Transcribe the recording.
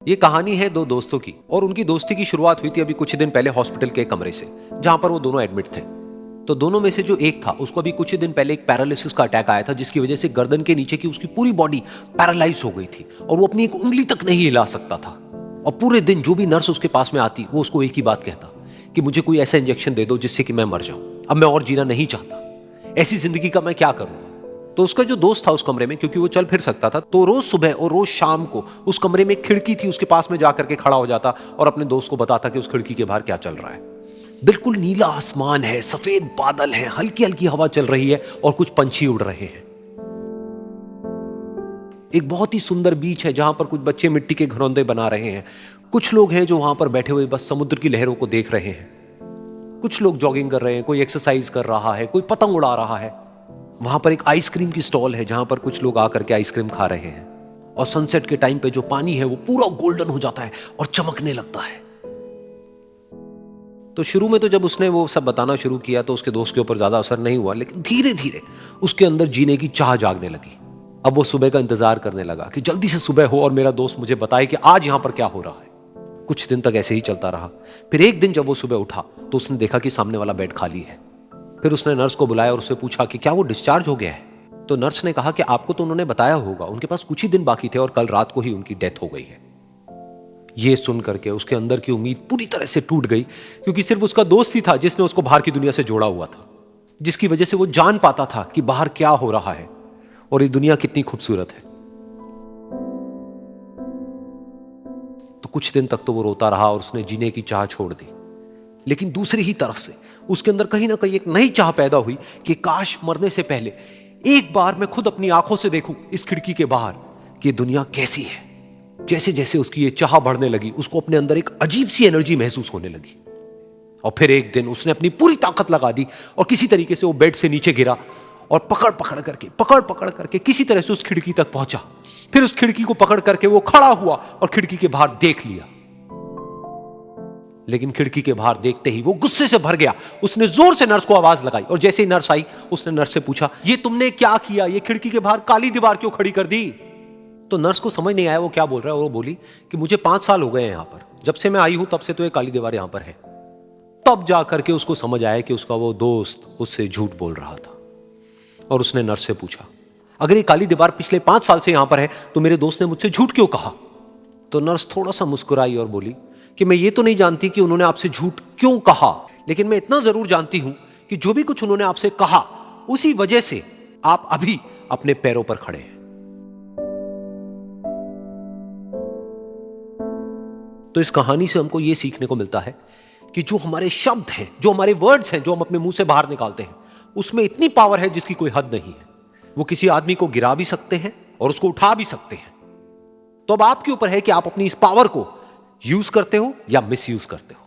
ये कहानी है दो दोस्तों की और उनकी दोस्ती की शुरुआत हुई थी अभी कुछ दिन पहले हॉस्पिटल के कमरे से, जहां पर वो दोनों एडमिट थे। तो दोनों में से जो एक था उसको अभी कुछ ही दिन पहले एक पैरालिसिस का अटैक आया था, जिसकी वजह से गर्दन के नीचे की उसकी पूरी बॉडी पैरालाइज हो गई थी और वो अपनी एक उंगली तक नहीं हिला सकता था। और पूरे दिन जो भी नर्स उसके पास में आती वो उसको एक ही बात कहता कि मुझे कोई ऐसा इंजेक्शन दे दो जिससे कि मैं मर जाऊं, अब मैं और जीना नहीं चाहता, ऐसी जिंदगी का मैं क्या करूंगा। तो उसका जो दोस्त था उस कमरे में, क्योंकि वो चल फिर सकता था, तो रोज सुबह और रोज शाम को उस कमरे में एक खिड़की थी, उसके पास में जाकर के खड़ा हो जाता और अपने दोस्त को बताता कि उस खिड़की के बाहर क्या चल रहा है। बिल्कुल नीला आसमान है, सफेद बादल है, हल्की हल्की हवा चल रही है और कुछ पंछी उड़ रहे हैं। एक बहुत ही सुंदर बीच है जहां पर कुछ बच्चे मिट्टी के घरौंदे बना रहे हैं। कुछ लोग हैं जो वहां पर बैठे हुए बस समुद्र की लहरों को देख रहे हैं। कुछ लोग जॉगिंग कर रहे हैं, कोई एक्सरसाइज कर रहा है, कोई पतंग उड़ा रहा है। वहां पर एक आइसक्रीम की स्टॉल है जहां पर कुछ लोग आकर के आइसक्रीम खा रहे हैं। और सनसेट के टाइम पे जो पानी है वो पूरा गोल्डन हो जाता है और चमकने लगता है। तो शुरू में तो जब उसने वो सब बताना शुरू किया तो उसके दोस्त के ऊपर ज्यादा असर नहीं हुआ, लेकिन धीरे धीरे उसके अंदर जीने की चाह जागने लगी। अब वो सुबह का इंतजार करने लगा कि जल्दी से सुबह हो और मेरा दोस्त मुझे बताए कि आज यहां पर क्या हो रहा है। कुछ दिन तक ऐसे ही चलता रहा। फिर एक दिन जब वो सुबह उठा तो उसने देखा कि सामने वाला बेड खाली है। फिर उसने नर्स को बुलाया और उससे पूछा कि क्या वो डिस्चार्ज हो गया है। तो नर्स ने कहा कि आपको तो उन्होंने बताया होगा, उनके पास कुछ ही दिन बाकी थे और कल रात को ही उनकी डेथ हो गई है। ये सुन करके उसके अंदर की उम्मीद पूरी तरह से टूट गई, क्योंकि सिर्फ उसका दोस्त ही था जिसने उसको बाहर की दुनिया से जोड़ा हुआ था, जिसकी वजह से वो जान पाता था कि बाहर क्या हो रहा है और ये दुनिया कितनी खूबसूरत है। तो कुछ दिन तक तो वो रोता रहा और उसने जीने की चाह छोड़ दी। लेकिन दूसरी ही तरफ से उसके अंदर कहीं ना कहीं एक नई चाह पैदा हुई कि काश मरने से पहले एक बार मैं खुद अपनी आंखों से देखूं इस खिड़की के बाहर कि दुनिया कैसी है। जैसे जैसे उसकी ये चाह बढ़ने लगी, उसको अपने अंदर एक अजीब सी एनर्जी महसूस होने लगी। और फिर एक दिन उसने अपनी पूरी ताकत लगा दी और किसी तरीके से वो बेड से नीचे गिरा और पकड़ पकड़ करके किसी तरह से उस खिड़की तक पहुंचा। फिर उस खिड़की को पकड़ करके वो खड़ा हुआ और खिड़की के बाहर देख लिया। लेकिन खिड़की के बाहर देखते ही वो गुस्से से भर गया। उसने जोर से नर्स को आवाज लगाई और जैसे ही नर्स आई उसने नर्स से पूछा, ये तुमने क्या किया, ये खिड़की के बाहर काली दीवार क्यों खड़ी कर दी। तो नर्स को समझ नहीं आया वो क्या बोल रहा है और वो बोली कि मुझे 5 साल हो गए हैं यहां पर, जब से मैं आई हूं तब से तो ये काली दीवार यहां पर है। तब जाकर के उसको समझ आया कि उसका वो दोस्त उससे झूठ बोल रहा था। और उसने नर्स से पूछा, अगर ये काली दीवार पिछले 5 साल से यहां पर है तो मेरे दोस्त ने मुझसे झूठ क्यों कहा। तो नर्स थोड़ा सा मुस्कुराई और बोली कि मैं ये तो नहीं जानती कि उन्होंने आपसे झूठ क्यों कहा, लेकिन मैं इतना जरूर जानती हूं कि जो भी कुछ उन्होंने आपसे कहा उसी वजह से आप अभी अपने पैरों पर खड़े हैं। तो इस कहानी से हमको यह सीखने को मिलता है कि जो हमारे शब्द हैं, जो हमारे वर्ड्स हैं, जो हम अपने मुंह से बाहर निकालते हैं, उसमें इतनी पावर है जिसकी कोई हद नहीं है। वो किसी आदमी को गिरा भी सकते हैं और उसको उठा भी सकते हैं। तो अब आपके ऊपर है कि आप अपनी इस पावर को यूज करते हो या मिस यूज करते हो।